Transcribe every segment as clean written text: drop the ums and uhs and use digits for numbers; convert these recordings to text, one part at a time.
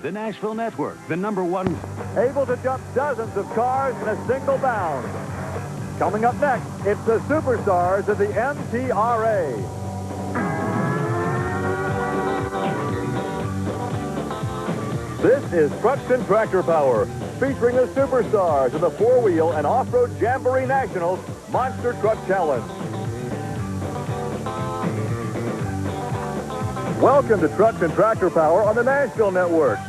the Nashville Network, the #1. Able to jump dozens of cars in a single bound. Coming up next, it's the superstars of the NTRA. This is Kruncher Tractor Power, featuring the superstars of the 4-wheel and off-road Jamboree Nationals Monster Truck Challenge. Welcome to Kruncher Tractor Power on the Nashville Network.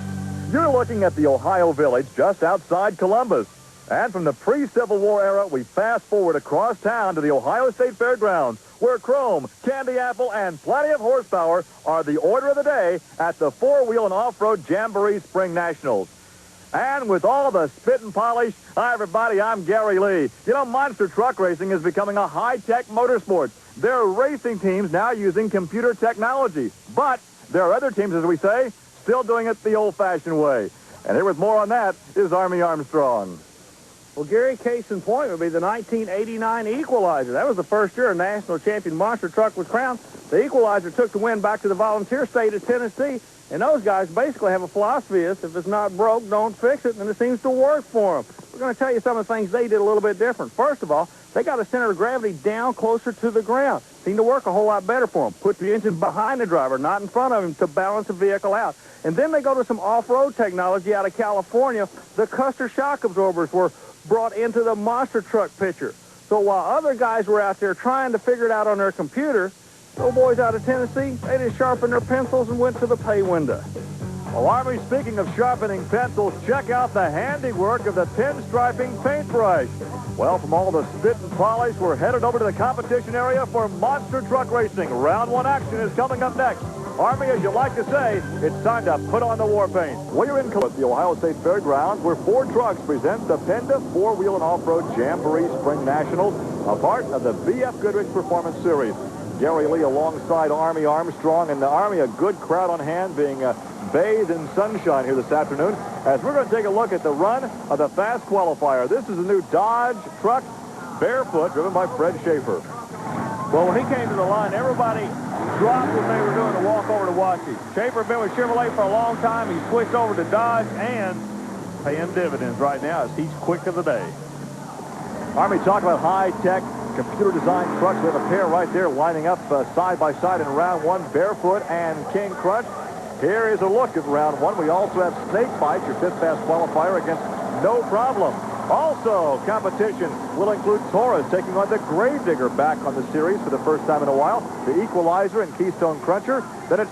You're looking at the Ohio Village just outside Columbus. And from the pre-Civil War era, we fast forward across town to the Ohio State Fairgrounds, where chrome, candy apple, and plenty of horsepower are the order of the day at the 4-wheel and off-road Jamboree Spring Nationals. And with all the spit and polish, hi everybody, I'm Gary Lee. You know, monster truck racing is becoming a high-tech motorsport. There are racing teams now using computer technology. But there are other teams, as we say, still doing it the old-fashioned way. And here with more on that is Army Armstrong. Well, Gary, case in point would be the 1989 Equalizer. That was the first year a national champion monster truck was crowned. The Equalizer took the win back to the volunteer state of Tennessee, and those guys basically have a philosophy is if it's not broke, don't fix it, and it seems to work for them. We're going to tell you some of the things they did a little bit different. First of all, they got a center of gravity down closer to the ground. Seemed to work a whole lot better for them. Put the engine behind the driver, not in front of him, to balance the vehicle out. And then they go to some off-road technology out of California. The Custer shock absorbers were brought into the monster truck picture. So while other guys were out there trying to figure it out on their computer, those boys out of Tennessee, they just sharpened their pencils and went to the pay window. Well, Army, speaking of sharpening pencils, check out the handiwork of the pinstriping paintbrush. Well, from all the spit and polish, we're headed over to the competition area for monster truck racing. Round 1 action is coming up next. Army, as you like to say, it's time to put on the war paint. We're in the Ohio State Fairgrounds, where Ford Trucks presents the Penda 4-wheel and off-road Jamboree Spring Nationals, a part of the B.F. Goodrich Performance Series. Gary Lee alongside Army Armstrong, and the Army, a good crowd on hand, being bathed in sunshine here this afternoon, as we're going to take a look at the run of the fast qualifier. This is a new Dodge truck, barefoot, driven by Fred SHAFER. Well, when he came to the line, everybody dropped what they were doing to walk over to watch him. SHAFER been with Chevrolet for a long time. He's switched over to Dodge and paying dividends right now as he's quick of the day. Army, talk about high-tech, computer-designed trucks. We have a pair right there lining up side by side in round 1, Barefoot and King Crunch. Here is a look at round 1. We also have Snake Bite, your 5th fast qualifier, against No Problem. Also, competition will include Taurus taking on the Gravedigger back on the series for the first time in a while. The Equalizer and Keystone Kruncher. Then it's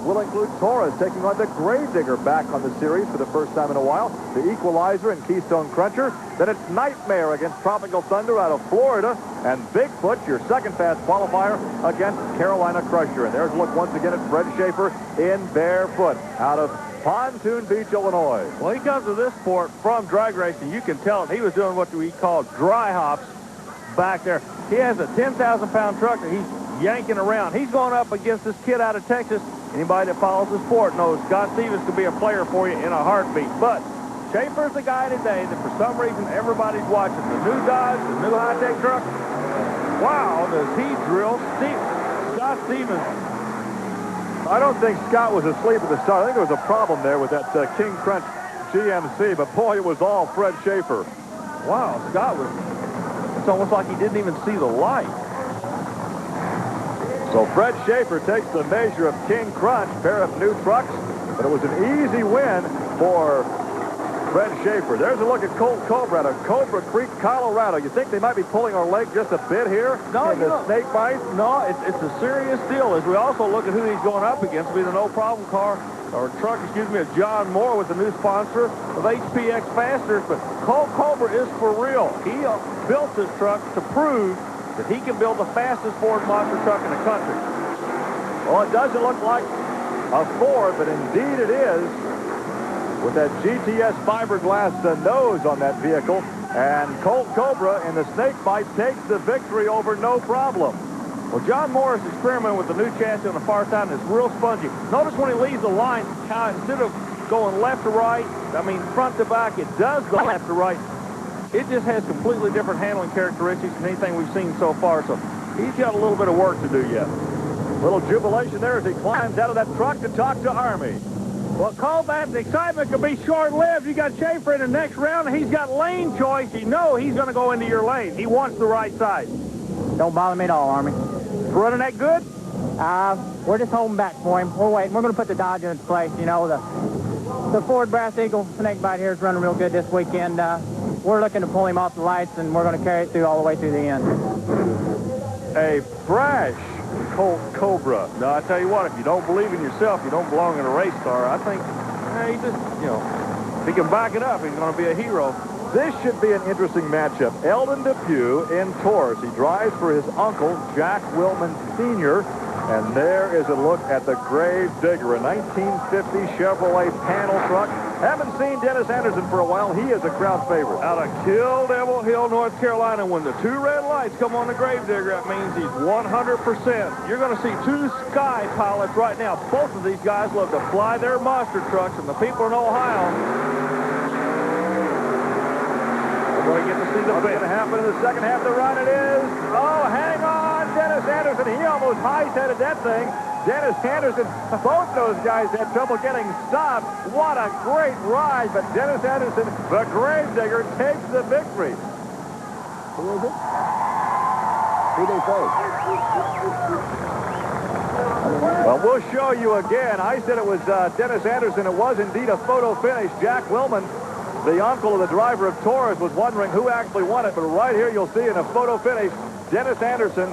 will include Taurus taking on the Gravedigger back on the series for the first time in a while. The Equalizer and Keystone Kruncher. Then it's Nightmare against Tropical Thunder out of Florida. And Bigfoot, your 2nd fast qualifier, against Carolina Crusher. And there's a look once again at Fred SHAFER in Barefoot out of Pontoon Beach, Illinois. Well, he comes to this sport from drag racing. You can tell he was doing what we call dry hops back there. He has a 10,000-pound truck that he's yanking around. He's going up against this kid out of Texas. Anybody that follows the sport knows Scott Stevens could be a player for you in a heartbeat. But SHAFER's the guy today that for some reason everybody's watching. The new Dodge, the new high-tech truck. Wow, does he drill Scott Stevens. I don't think Scott was asleep at the start. I think there was a problem there with that King Crunch GMC, but boy, it was all Fred SHAFER. Wow, Scott was, it's almost like he didn't even see the light. So Fred SHAFER takes the measure of King Crunch, pair of new trucks, but it was an easy win for Fred SHAFER. There's a look at Colt COBRA out of Cobra Creek, Colorado. You think they might be pulling our leg just a bit here in the Snake Bite? No, it's a serious deal. As we also look at who he's going up against, it'll be the No Problem car, or truck, excuse me, of John Moore with the new sponsor of HPX Fasters. But Colt COBRA is for real. He built this truck to prove that he can build the fastest Ford monster truck in the country. Well, it doesn't look like a Ford, but indeed it is, with that GTS fiberglass nose on that vehicle. And Colt COBRA in the Snake Bite takes the victory over No Problem. Well, John Morris experimented with the new chassis on the far side, and it's real spongy. Notice when he leaves the line, how instead of going left to right, I mean front to back, it does go left to right. It just has completely different handling characteristics than anything we've seen so far, so he's got a little bit of work to do yet. Little jubilation there as he climbs out of that truck to talk to Army. Well, call that. The excitement could be short-lived. You got SHAFER in the next round, and he's got lane choice. You know he's going to go into your lane. He wants the right side. Don't bother me at all, Army. Running that good? We're just holding back for him. We're waiting. We're going to put the Dodge in its place. You know, the Ford Brass Eagle snakebite here is running real good this weekend. We're looking to pull him off the lights, and we're going to carry it through all the way through the end. A brash Colt Cobra. Now, I tell you what, if you don't believe in yourself, you don't belong in a race car. I think, he just, if he can back it up, he's going to be a hero. This should be an interesting matchup. ELDON DEPEW in Taurus. He drives for his uncle, Jack Willman Sr., and there is a look at the Grave Digger, a 1950 Chevrolet panel truck. Haven't seen Dennis Anderson for a while. He is a crowd favorite. Out of Kill Devil Hill, North Carolina, when the two red lights come on the Grave Digger, that means he's 100%. You're going to see two Sky pilots right now. Both of these guys love to fly their monster trucks, and the people in Ohio are going to get to see the What's going to happen in the second half of the run? It is, hang on, Dennis Anderson. He almost high-headed that thing. Dennis Anderson, both those guys had trouble getting stopped. What a great ride, but Dennis Anderson, the Grave Digger, takes the victory. Who is it? Who they say? Well, we'll show you again. I said it was Dennis Anderson. It was indeed a photo finish. Jack Willman, the uncle of the driver of Taurus, was wondering who actually won it, but right here you'll see in a photo finish, Dennis Anderson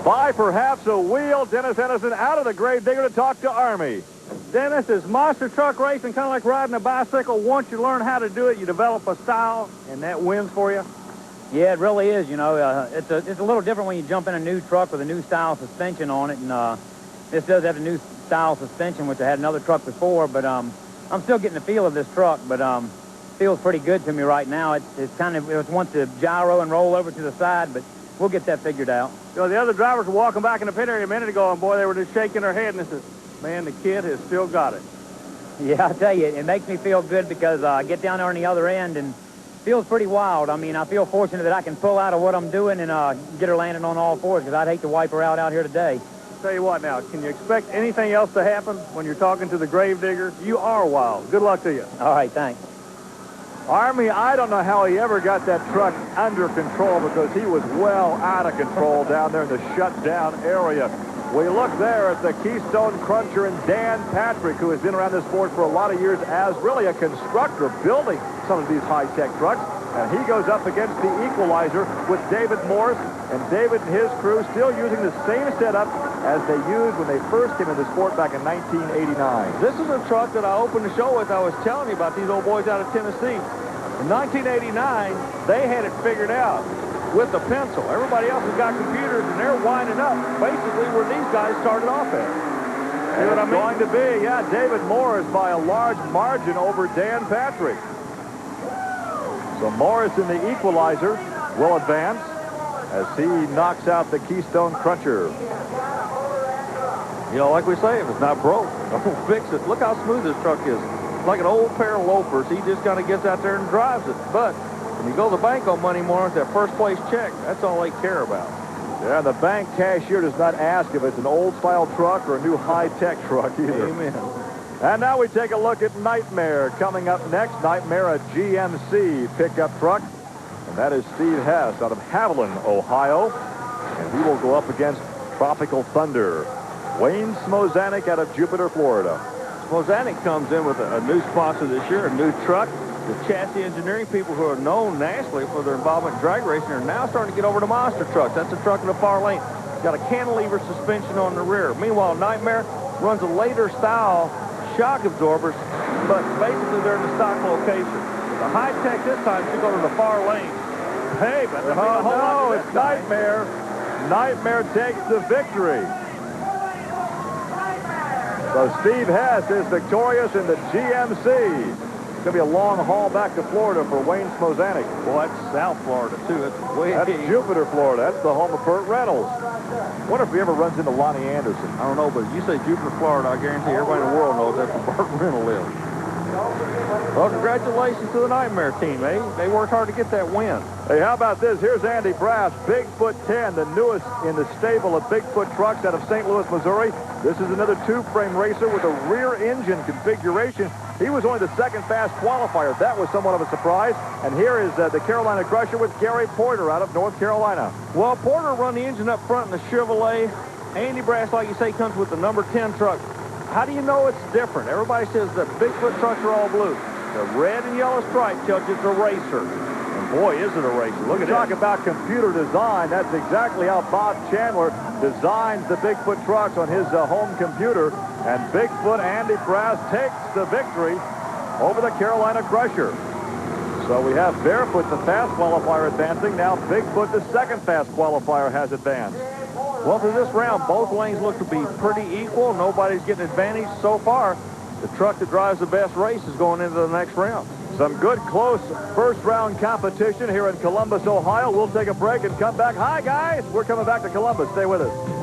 by perhaps a wheel. Dennis Anderson out of the Grave Digger to talk to Army. Dennis, is monster truck racing kind of like riding a bicycle? Once you learn how to do it, you develop a style, and that wins for you? Yeah, it really is. You know, it's a little different when you jump in a new truck with a new style suspension on it, and this does have a new style suspension, which I had another truck before, but I'm still getting the feel of this truck, but feels pretty good to me right now. It wants to gyro and roll over to the side, but we'll get that figured out. You know, the other drivers were walking back in the pit area a minute ago, and boy, they were just shaking their head, and they said, man, the kid has still got it. Yeah, I tell you, it makes me feel good because I get down there on the other end, and it feels pretty wild. I mean, I feel fortunate that I can pull out of what I'm doing and get her landing on all fours, because I'd hate to wipe her out here today. Tell you what now, can you expect anything else to happen when you're talking to the Grave Digger? You are wild. Good luck to you. All right, thanks. Army, I don't know how he ever got that truck under control, because he was well out of control down there in the shut-down area. We look there at the Keystone Kruncher and Dan Patrick, who has been around this sport for a lot of years as really a constructor building some of these high-tech trucks. And he goes up against the Equalizer with David Morris, and David and his crew still using the same setup as they used when they first came into the sport back in 1989. This is a truck that I opened the show with. I was telling you about these old boys out of Tennessee. In 1989, they had it figured out with a pencil. Everybody else has got computers, and they're winding up basically where these guys started off at. See what I mean? Going to be, David Morris by a large margin over Dan Patrick. So Morris in the Equalizer will advance as he knocks out the Keystone Kruncher. You know, like we say, if it's not broke, don't fix it. Look how smooth this truck is. It's like an old pair of loafers. He just kind of gets out there and drives it. But when you go to the bank on Monday morning with that first place check, that's all they care about. Yeah, the bank cashier does not ask if it's an old-style truck or a new high-tech truck either. Amen. And now we take a look at Nightmare coming up next. Nightmare, a GMC pickup truck. And that is Steve Hess out of Haviland, Ohio. And he will go up against Tropical Thunder. Wayne Smozanik out of Jupiter, Florida. Smozanik comes in with a new sponsor this year, a new truck. The chassis engineering people who are known nationally for their involvement in drag racing are now starting to get over to monster trucks. That's a truck in the far lane. It's got a cantilever suspension on the rear. Meanwhile, Nightmare runs a later style shock absorbers, but basically they're in the stock location. The high tech this time should go to the far lane. Hey, but no, it's Nightmare. Nightmare takes the victory. So Steve Hess is victorious in the GMC. It's going to be a long haul back to Florida for Wayne Smozanik. Boy, that's South Florida, too. That's Jupiter, Florida. That's the home of Burt Reynolds. Wonder if he ever runs into Lonnie Anderson. I don't know, but you say Jupiter, Florida, I guarantee everybody in the world knows that's where Burt Reynolds lives. Well, congratulations to the Nightmare team, eh? They worked hard to get that win. Hey, how about this? Here's Andy Brass, Bigfoot 10, the newest in the stable of Bigfoot trucks out of St. Louis, Missouri. This is another two-frame racer with a rear engine configuration. He was only the second fast qualifier. That was somewhat of a surprise. And here is the Carolina Crusher with Gary Porter out of North Carolina. Well, Porter run the engine up front in the Chevrolet. Andy Brass, like you say, comes with the number 10 truck. How do you know it's different? Everybody says the Bigfoot trucks are all blue. The red and yellow stripe tells you it's a racer. And boy, is it a racer. Look at that. Talk about computer design. That's exactly how Bob Chandler designs the Bigfoot trucks on his home computer. And Bigfoot Andy Brass takes the victory over the Carolina Crusher. So we have Barefoot, the fast qualifier, advancing. Now Bigfoot, the second fast qualifier, has advanced. Well, through this round, both lanes look to be pretty equal. Nobody's getting advantage so far. The truck that drives the best race is going into the next round. Some good, close first-round competition here in Columbus, Ohio. We'll take a break and come back. Hi, guys. We're coming back to Columbus. Stay with us.